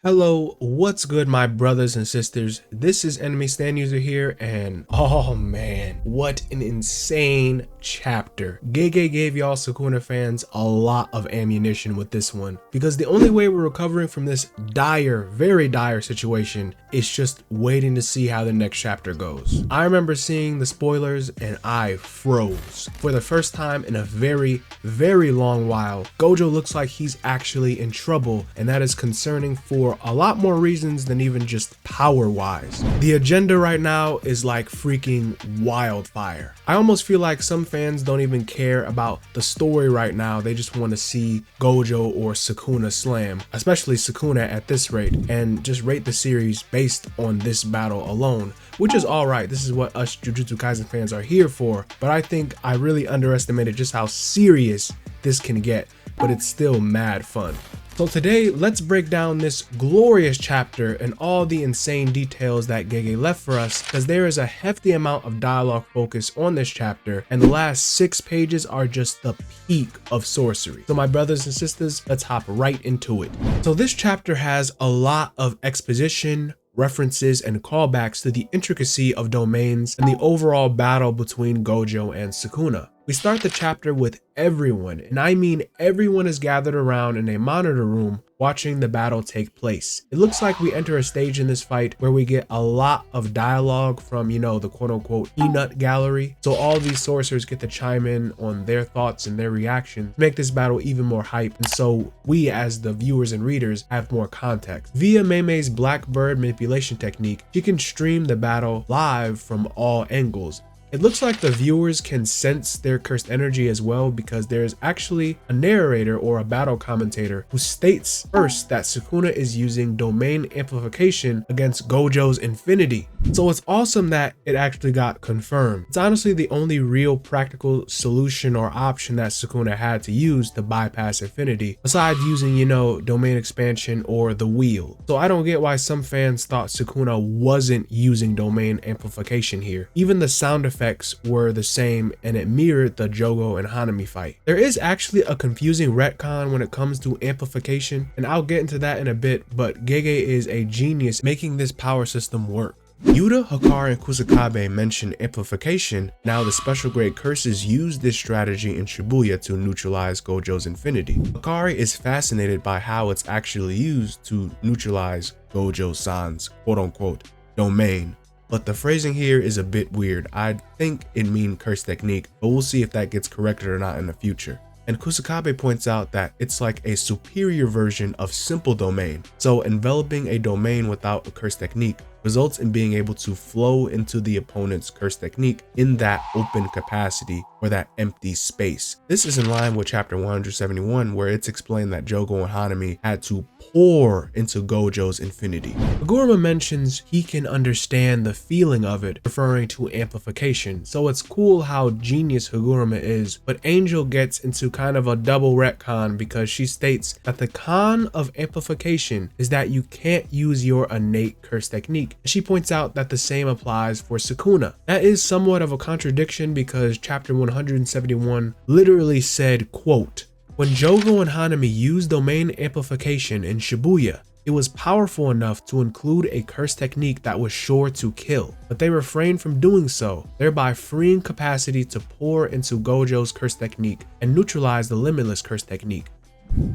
Hello, what's good, my brothers and sisters? This is Enemy Stand User here, and oh man, what an insane chapter. Gege gave y'all Sukuna fans a lot of ammunition with this one, because the only way we're recovering from this dire, very dire situation is just waiting to see how the next chapter goes. I remember seeing the spoilers and I froze. For the first time in a very, very long while, Gojo looks like he's actually in trouble, and that is concerning for a lot more reasons than even just power wise. The agenda right now is like freaking wildfire. I almost feel like some fans don't even care about the story right now. They just want to see Gojo or Sukuna slam, especially Sukuna at this rate, and just rate the series based on this battle alone, which is alright. This is what us Jujutsu Kaisen fans are here for, but I think I really underestimated just how serious this can get, but it's still mad fun. So today, let's break down this glorious chapter and all the insane details that Gege left for us, because there is a hefty amount of dialogue focus on this chapter, and the last 6 pages are just the peak of sorcery. So my brothers and sisters, let's hop right into it. So this chapter has a lot of exposition, references, and callbacks to the intricacy of domains and the overall battle between Gojo and Sukuna. We start the chapter with everyone, and I mean everyone, is gathered around in a monitor room watching the battle take place. It looks like we enter a stage in this fight where we get a lot of dialogue from, the quote-unquote peanut gallery. So all these sorcerers get to chime in on their thoughts and their reactions to make this battle even more hype, and so we as the viewers and readers have more context. Via Mei's Blackbird manipulation technique, she can stream the battle live from all angles. It looks like the viewers can sense their cursed energy as well, because there's actually a narrator or a battle commentator who states first that Sukuna is using domain amplification against Gojo's infinity. So it's awesome that it actually got confirmed. It's honestly the only real practical solution or option that Sukuna had to use to bypass infinity, besides using, domain expansion or the wheel. So I don't get why some fans thought Sukuna wasn't using domain amplification here. Even the sound effects were the same, and it mirrored the Jogo and Hanami fight. There is actually a confusing retcon when it comes to amplification, and I'll get into that in a bit, but Gege is a genius making this power system work. Yuta, Hikari, and Kusakabe mention amplification. Now the special grade curses use this strategy in Shibuya to neutralize Gojo's infinity. Hikari is fascinated by how it's actually used to neutralize Gojo-san's quote-unquote domain. But the phrasing here is a bit weird. I think it means curse technique, but we'll see if that gets corrected or not in the future. And Kusakabe points out that it's like a superior version of simple domain. So enveloping a domain without a curse technique results in being able to flow into the opponent's curse technique in that open capacity or that empty space. This is in line with chapter 171, where it's explained that Jogo and Hanami had to pour into Gojo's infinity. Higuruma mentions he can understand the feeling of it, referring to amplification. So it's cool how genius Higuruma is, but Angel gets into kind of a double retcon, because she states that the con of amplification is that you can't use your innate curse technique. She points out that the same applies for Sukuna. That is somewhat of a contradiction, because chapter 171 literally said, quote, "When Jogo and Hanami used domain amplification in Shibuya, it was powerful enough to include a curse technique that was sure to kill, but they refrained from doing so, thereby freeing capacity to pour into Gojo's curse technique and neutralize the limitless curse technique."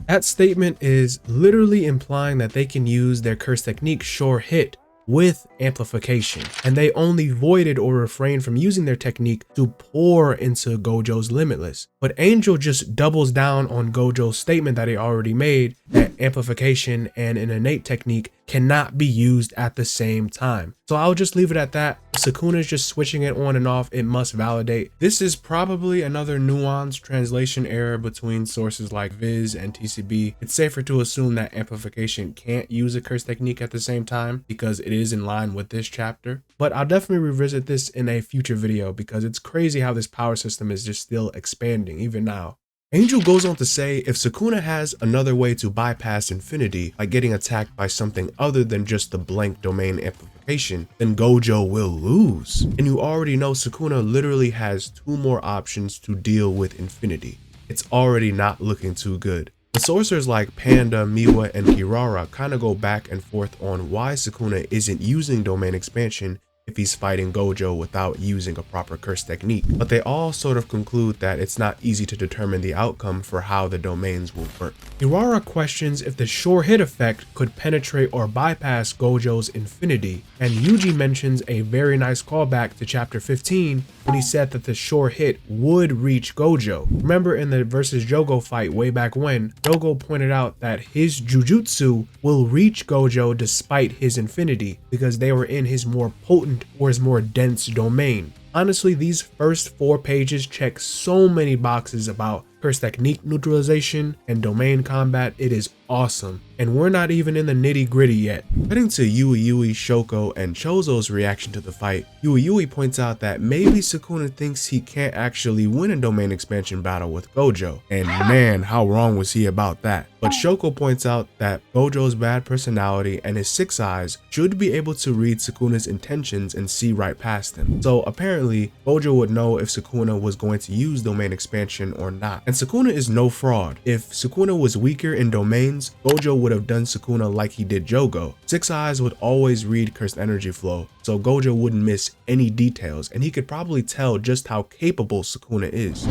That statement is literally implying that they can use their curse technique sure hit with amplification, and they only voided or refrained from using their technique to pour into Gojo's limitless. But Angel just doubles down on Gojo's statement that he already made, that amplification and an innate technique cannot be used at the same time. So I'll just leave it at that. Sukuna is just switching it on and off. It must validate. This is probably another nuanced translation error between sources like Viz and TCB. It's safer to assume that amplification can't use a curse technique at the same time, because it is in line with this chapter. But I'll definitely revisit this in a future video, because it's crazy how this power system is just still expanding even now. Angel goes on to say if Sukuna has another way to bypass infinity, like getting attacked by something other than just the blank domain amplification, then Gojo will lose. And you already know Sukuna literally has 2 more options to deal with infinity. It's already not looking too good. The sorcerers like Panda, Miwa, and Kirara kind of go back and forth on why Sukuna isn't using domain expansion if he's fighting Gojo without using a proper curse technique, but they all sort of conclude that it's not easy to determine the outcome for how the domains will work. Kirara questions if the sure hit effect could penetrate or bypass Gojo's infinity, and Yuji mentions a very nice callback to chapter 15 when he said that the sure hit would reach Gojo. Remember in the versus Jogo fight way back when, Jogo pointed out that his Jujutsu will reach Gojo despite his infinity because they were in his more potent or his more dense domain. Honestly, these first 4 pages check so many boxes about curse technique neutralization and domain combat. It is awesome, and we're not even in the nitty gritty yet. Heading to Yui, Shoko, and Chozo's reaction to the fight, Yui points out that maybe Sukuna thinks he can't actually win a domain expansion battle with Gojo, and man, how wrong was he about that. But Shoko points out that Gojo's bad personality and his 6 eyes should be able to read Sukuna's intentions and see right past him. So apparently, Gojo would know if Sukuna was going to use domain expansion or not. And Sukuna is no fraud. If Sukuna was weaker in domains, Gojo would have done Sukuna like he did Jogo. 6 eyes would always read cursed energy flow, so Gojo wouldn't miss any details, and he could probably tell just how capable Sukuna is.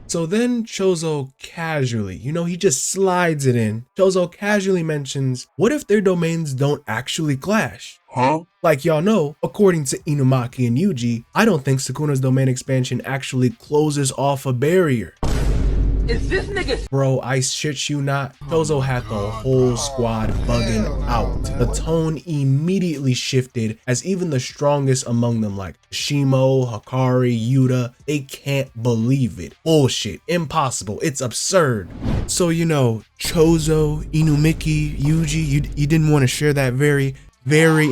So then Chozo casually, he just slides it in. Chozo casually mentions, what if their domains don't actually clash? Huh? Like y'all know, according to Inumaki and Yuji, I don't think Sukuna's domain expansion actually closes off a barrier. Is this nigga? Bro, I shit you not. Chozo had the whole squad bugging out. The tone immediately shifted as even the strongest among them like Shimo, Hakari, Yuta, they can't believe it. Bullshit, impossible, it's absurd. So Chozo, Inumaki, Yuji, you didn't want to share that very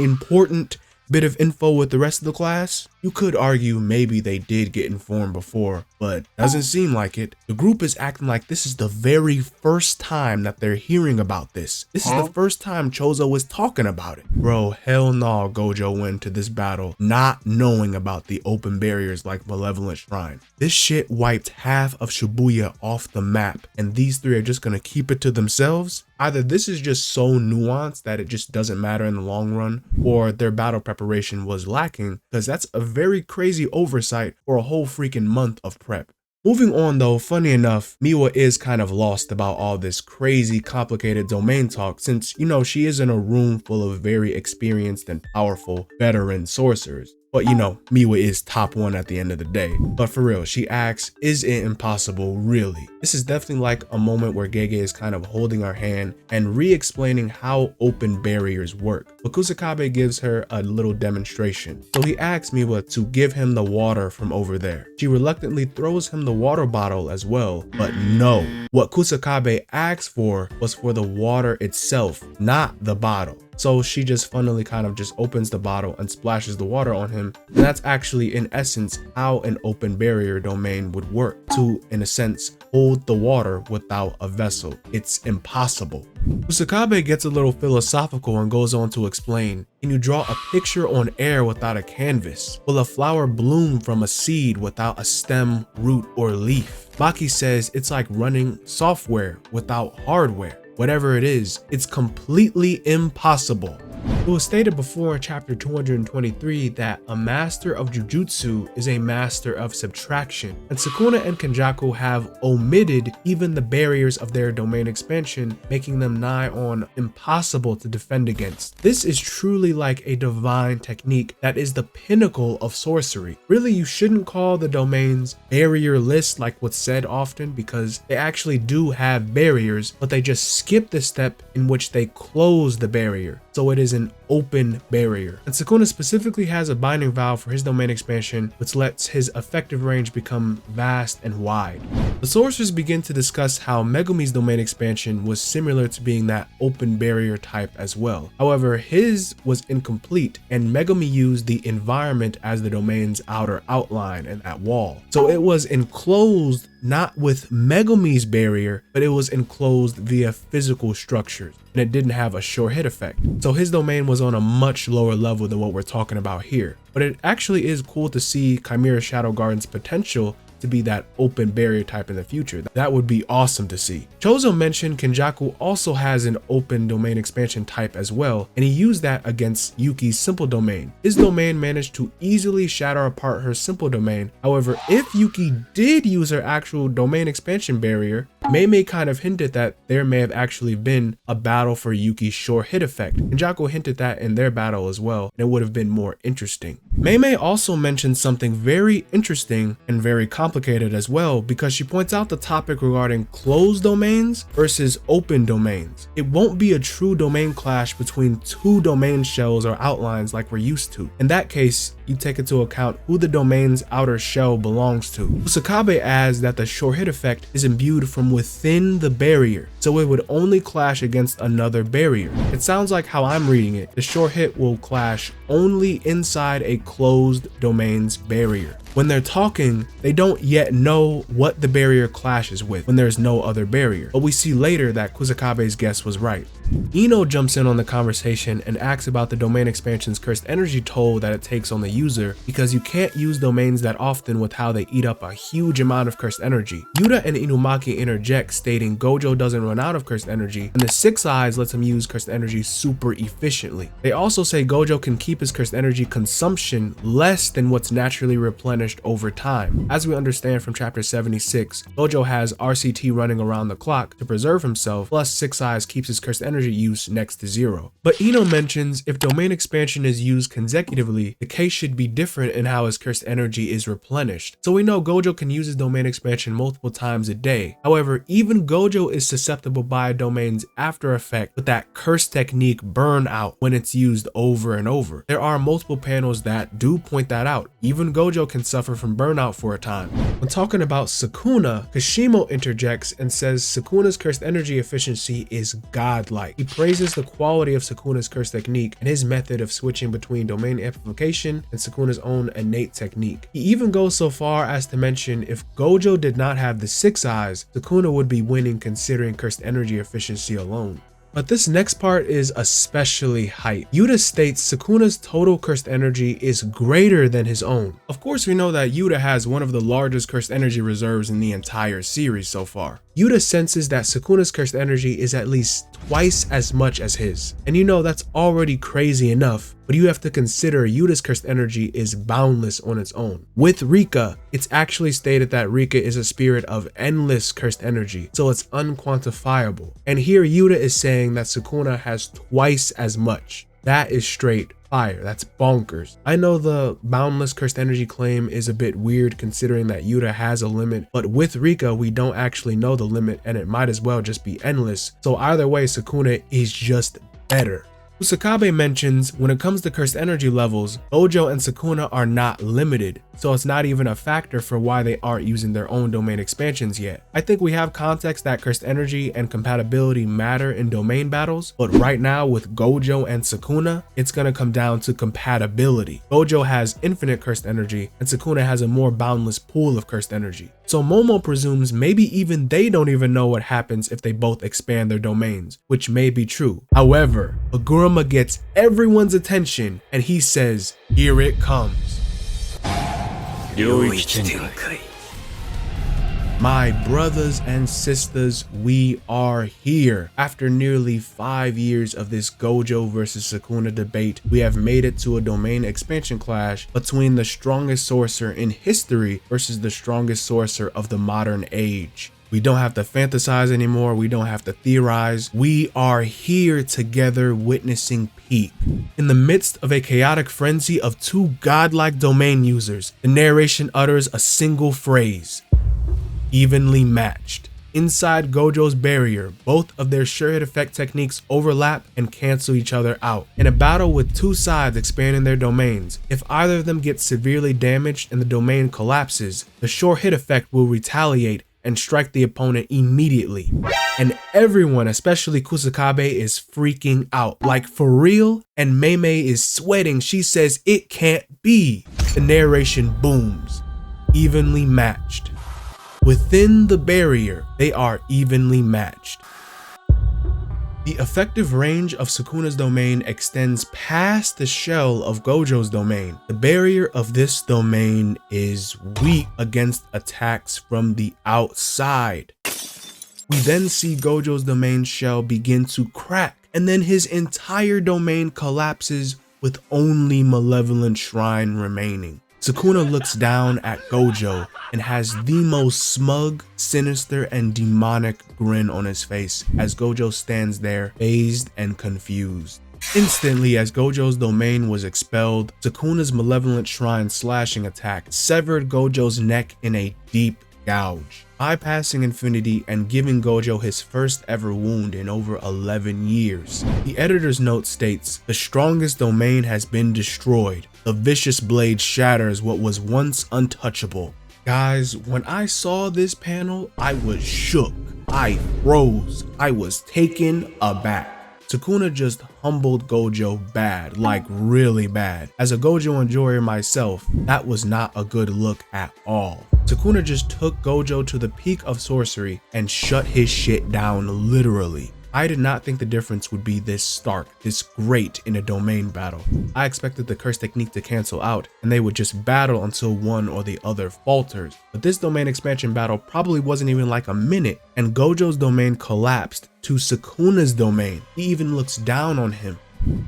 important bit of info with the rest of the class? You could argue maybe they did get informed before, but doesn't seem like it. The group is acting like this is the very first time that they're hearing about this. This is the first time Chozo is talking about it. Bro, hell no, Gojo went to this battle not knowing about the open barriers like Malevolent Shrine. This shit wiped half of Shibuya off the map, and these 3 are just gonna keep it to themselves? Either this is just so nuanced that it just doesn't matter in the long run, or their battle preparation was lacking, because that's a very crazy oversight for a whole freaking month of prep. Moving on though, funny enough, Miwa is kind of lost about all this crazy complicated domain talk since, she is in a room full of very experienced and powerful veteran sorcerers. But Miwa is top 1 at the end of the day. But for real, she asks, is it impossible really? This is definitely like a moment where Gege is kind of holding our hand and re-explaining how open barriers work. But Kusakabe gives her a little demonstration. So he asks Miwa to give him the water from over there. She reluctantly throws him the water bottle as well, but no. What Kusakabe asked for was for the water itself, not the bottle. So she just funnily kind of just opens the bottle and splashes the water on him. And that's actually in essence how an open barrier domain would work, to in a sense hold the water without a vessel. It's impossible. Kusakabe gets a little philosophical and goes on to explain, can you draw a picture on air without a canvas? Will a flower bloom from a seed without a stem, root, or leaf? Maki says it's like running software without hardware. Whatever it is, it's completely impossible. It was stated before in chapter 223 that a master of Jujutsu is a master of subtraction, and Sukuna and Kenjaku have omitted even the barriers of their domain expansion, making them nigh on impossible to defend against. This is truly like a divine technique that is the pinnacle of sorcery. Really, you shouldn't call the domains barrierless like what's said often, because they actually do have barriers, but they just skip the step in which they close the barrier. So it is an open barrier. And Sukuna specifically has a binding valve for his domain expansion, which lets his effective range become vast and wide. The sorcerers begin to discuss how Megumi's domain expansion was similar to being that open barrier type as well. However, his was incomplete, and Megumi used the environment as the domain's outer outline and that wall. So it was enclosed not with Megumi's barrier, but it was enclosed via physical structures, and it didn't have a sure hit effect. So his domain was on a much lower level than what we're talking about here. But it actually is cool to see Chimera Shadow Garden's potential to be that open barrier type in the future. That would be awesome to see. Chozo mentioned Kenjaku also has an open domain expansion type as well, and he used that against Yuki's simple domain. His domain managed to easily shatter apart her simple domain. However, if Yuki did use her actual domain expansion barrier, Mei kind of hinted that there may have actually been a battle for Yuki's sure hit effect. Kenjaku hinted that in their battle as well, and it would have been more interesting. Mei also mentioned something very interesting and very complicated as well, because she points out the topic regarding closed domains versus open domains. It won't be a true domain clash between two domain shells or outlines like we're used to. In that case, you take into account who the domain's outer shell belongs to. Kusakabe adds that the sure hit effect is imbued from within the barrier, so it would only clash against another barrier. It sounds like how I'm reading it, the sure hit will clash only inside a closed domain's barrier. When they're talking, they don't yet know what the barrier clashes with when there's no other barrier, but we see later that Kusakabe's guess was right. Ino jumps in on the conversation and asks about the domain expansion's cursed energy toll that it takes on the user, because you can't use domains that often with how they eat up a huge amount of cursed energy. Yuta and Inumaki interject, stating Gojo doesn't run out of cursed energy, and the Six Eyes lets him use cursed energy super efficiently. They also say Gojo can keep his cursed energy consumption less than what's naturally replenished over time. As we understand from chapter 76, Gojo has RCT running around the clock to preserve himself, plus Six Eyes keeps his cursed energy use next to zero. But Ino mentions if domain expansion is used consecutively, the case should be different in how his cursed energy is replenished. So we know Gojo can use his domain expansion multiple times a day. However, even Gojo is susceptible by a domain's after effect with that curse technique burnout when it's used over and over. There are multiple panels that do point that out. Even Gojo can suffer from burnout for a time. When talking about Sukuna, Kashimo interjects and says Sukuna's cursed energy efficiency is godlike. He praises the quality of Sukuna's curse technique and his method of switching between domain amplification and Sukuna's own innate technique. He even goes so far as to mention if Gojo did not have the Six Eyes, Sukuna would be winning considering cursed energy efficiency alone. But this next part is especially hype. Yuta states Sukuna's total cursed energy is greater than his own. Of course, we know that Yuta has one of the largest cursed energy reserves in the entire series so far. Yuta senses that Sukuna's cursed energy is at least twice as much as his. And you know that's already crazy enough, but you have to consider Yuta's cursed energy is boundless on its own. With Rika, it's actually stated that Rika is a spirit of endless cursed energy, so it's unquantifiable. And here Yuta is saying that Sukuna has twice as much. That is straight fire. That's bonkers. I know the boundless cursed energy claim is a bit weird considering that Yuta has a limit, but with Rika, we don't actually know the limit and it might as well just be endless. So either way, Sukuna is just better. Kusakabe mentions when it comes to cursed energy levels, Gojo and Sukuna are not limited, so it's not even a factor for why they aren't using their own domain expansions yet. I think we have context that cursed energy and compatibility matter in domain battles, but right now with Gojo and Sukuna, it's gonna come down to compatibility. Gojo has infinite cursed energy and Sukuna has a more boundless pool of cursed energy. So Momo presumes maybe even they don't even know what happens if they both expand their domains, which may be true. However, Aguruma gets everyone's attention and he says, "Here it comes." My brothers and sisters, we are here. After nearly 5 years of this Gojo versus Sukuna debate, we have made it to a domain expansion clash between the strongest sorcerer in history versus the strongest sorcerer of the modern age. We don't have to fantasize anymore. We don't have to theorize. We are here together witnessing peak. In the midst of a chaotic frenzy of two godlike domain users, the narration utters a single phrase: evenly matched. Inside Gojo's barrier, both of their sure hit effect techniques overlap and cancel each other out. In a battle with two sides expanding their domains, if either of them gets severely damaged and the domain collapses, the sure hit effect will retaliate and strike the opponent immediately. And everyone, especially Kusakabe, is freaking out. Like for real? And Mei is sweating. She says it can't be. The narration booms. Evenly matched. Within the barrier, they are evenly matched. The effective range of Sukuna's domain extends past the shell of Gojo's domain. The barrier of this domain is weak against attacks from the outside. We then see Gojo's domain shell begin to crack, and then his entire domain collapses with only Malevolent Shrine remaining. Sukuna looks down at Gojo and has the most smug, sinister, and demonic grin on his face as Gojo stands there, dazed and confused. Instantly, as Gojo's domain was expelled, Sukuna's Malevolent Shrine slashing attack severed Gojo's neck in a deep gouge, bypassing infinity and giving Gojo his first ever wound in over 11 years. The editor's note states, "The strongest domain has been destroyed. The vicious blade shatters what was once untouchable." Guys, when I saw this panel, I was shook. I froze. I was taken aback. Sukuna just humbled Gojo bad, like really bad. As a Gojo enjoyer myself, that was not a good look at all. Sukuna just took Gojo to the peak of sorcery and shut his shit down literally. I did not think the difference would be this stark, this great in a domain battle. I expected the curse technique to cancel out and they would just battle until one or the other falters. But this domain expansion battle probably wasn't even like a minute, and Gojo's domain collapsed to Sukuna's domain. He even looks down on him.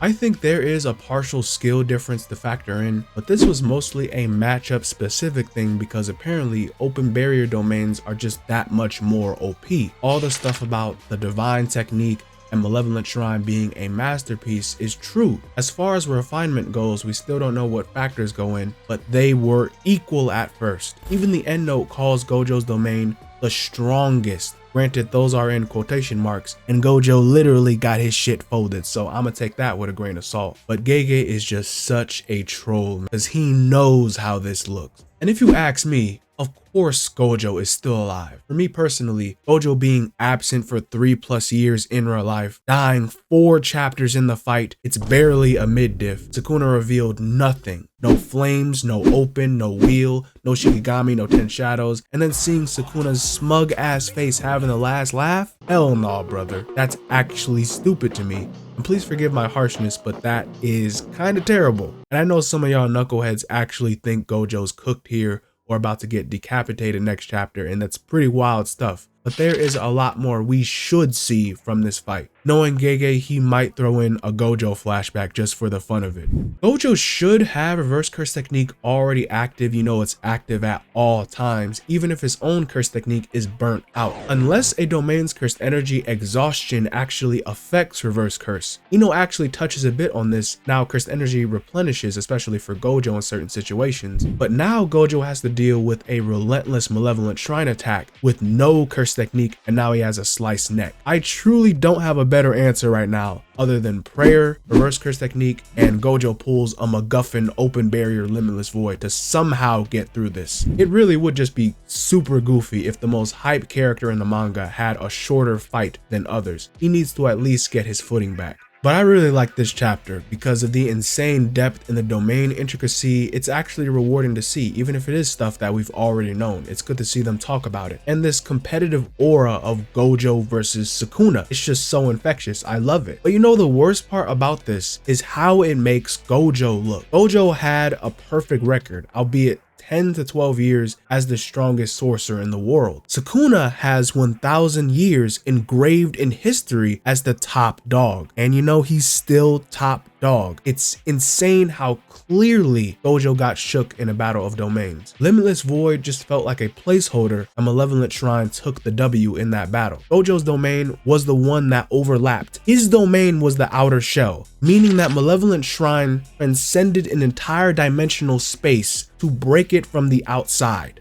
I think there is a partial skill difference to factor in, but this was mostly a matchup specific thing because apparently open barrier domains are just that much more OP. All the stuff about the divine technique and Malevolent Shrine being a masterpiece is true. As far as refinement goes, we still don't know what factors go in, but they were equal at first. Even the endnote calls Gojo's domain the strongest. Granted, those are in quotation marks, and Gojo literally got his shit folded, so I'ma take that with a grain of salt. But Gege is just such a troll because he knows how this looks. And if you ask me, of course Gojo is still alive. For me personally, Gojo being absent for 3+ years in real life, dying 4 chapters in the fight, it's barely a mid-diff. Sukuna revealed nothing. No flames, no open, no wheel, no Shikigami, no 10 shadows, and then seeing Sukuna's smug ass face having the last laugh? Hell no, brother. That's actually stupid to me. And please forgive my harshness, but that is kinda terrible. And I know some of y'all knuckleheads actually think Gojo's cooked here or about to get decapitated next chapter, and that's pretty wild stuff. But there is a lot more we should see from this fight. Knowing Gege, he might throw in a Gojo flashback just for the fun of it. Gojo should have reverse curse technique already active. You know, it's active at all times, even if his own curse technique is burnt out. Unless a domain's cursed energy exhaustion actually affects reverse curse. Ino actually touches a bit on this. Now cursed energy replenishes, especially for Gojo in certain situations. But now Gojo has to deal with a relentless Malevolent Shrine attack with no curse technique, and now he has a sliced neck. I truly don't have a better answer right now other than prayer, reverse curse technique, and Gojo pulls a MacGuffin open barrier limitless void to somehow get through this. It really would just be super goofy if the most hype character in the manga had a shorter fight than others. He needs to at least get his footing back. But I really like this chapter because of the insane depth in the domain intricacy. It's actually rewarding to see, even if it is stuff that we've already known. It's good to see them talk about it. And this competitive aura of Gojo versus Sukuna, it's just so infectious. I love it. But you know, the worst part about this is how it makes Gojo look. Gojo had a perfect record, albeit 10 to 12 years as the strongest sorcerer in the world. Sukuna has 1,000 years engraved in history as the top dog. And you know, he's still top dog. It's insane how clearly Gojo got shook in a battle of domains. Limitless Void just felt like a placeholder, and Malevolent Shrine took the W in that battle. Gojo's domain was the one that overlapped. His domain was the outer shell, meaning that Malevolent Shrine transcended an entire dimensional space to break it from the outside.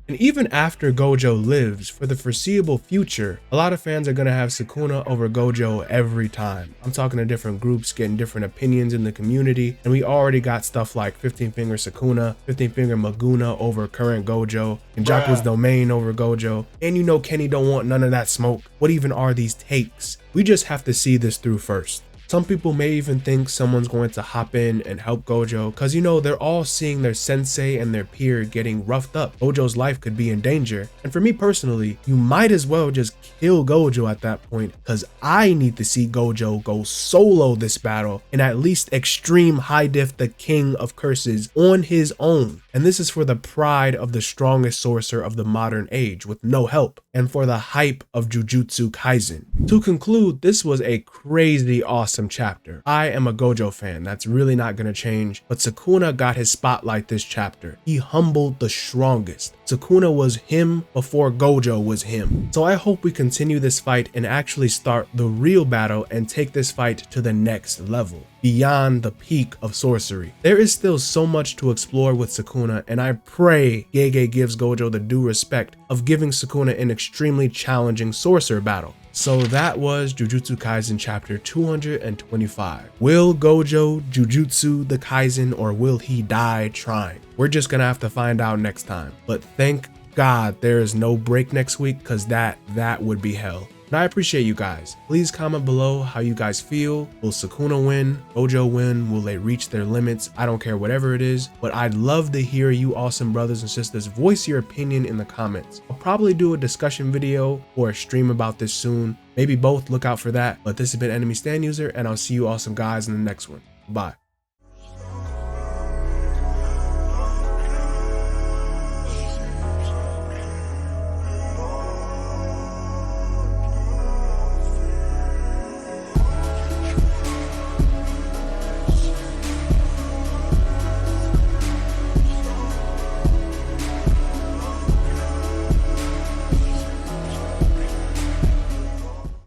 And even after Gojo lives, for the foreseeable future, a lot of fans are going to have Sukuna over Gojo every time. I'm talking to different groups, getting different opinions in the community, and we already got stuff like 15 Finger Sukuna, 15 Finger Maguna over current Gojo, and Jaku's domain over Gojo, and you know Kenny don't want none of that smoke. What even are these takes? We just have to see this through first. Some people may even think someone's going to hop in and help Gojo, cause you know, they're all seeing their sensei and their peer getting roughed up. Gojo's life could be in danger. And for me personally, you might as well just kill Gojo at that point, cause I need to see Gojo go solo this battle and at least extreme high diff the king of curses on his own. And this is for the pride of the strongest sorcerer of the modern age with no help, and for the hype of Jujutsu Kaisen. To conclude, this was a crazy awesome chapter. I am a Gojo fan, that's really not gonna change, but Sukuna got his spotlight this chapter. He humbled the strongest. Sukuna was him before Gojo was him. So I hope we continue this fight and actually start the real battle and take this fight to the next level, beyond the peak of sorcery. There is still so much to explore with Sukuna, and I pray Gege gives Gojo the due respect of giving Sukuna an extremely challenging sorcerer battle. So that was Jujutsu Kaisen chapter 225. Will Gojo Jujutsu the Kaisen, or will he die trying? We're just gonna have to find out next time. But thank God there is no break next week, cause that would be hell. And I appreciate you guys. Please comment below how you guys feel. Will Sukuna win? Gojo win? Will they reach their limits? I don't care, whatever it is, but I'd love to hear you awesome brothers and sisters voice your opinion in the comments. I'll probably do a discussion video or a stream about this soon. Maybe both, look out for that. But this has been Enemy Stand User, and I'll see you awesome guys in the next one. Bye.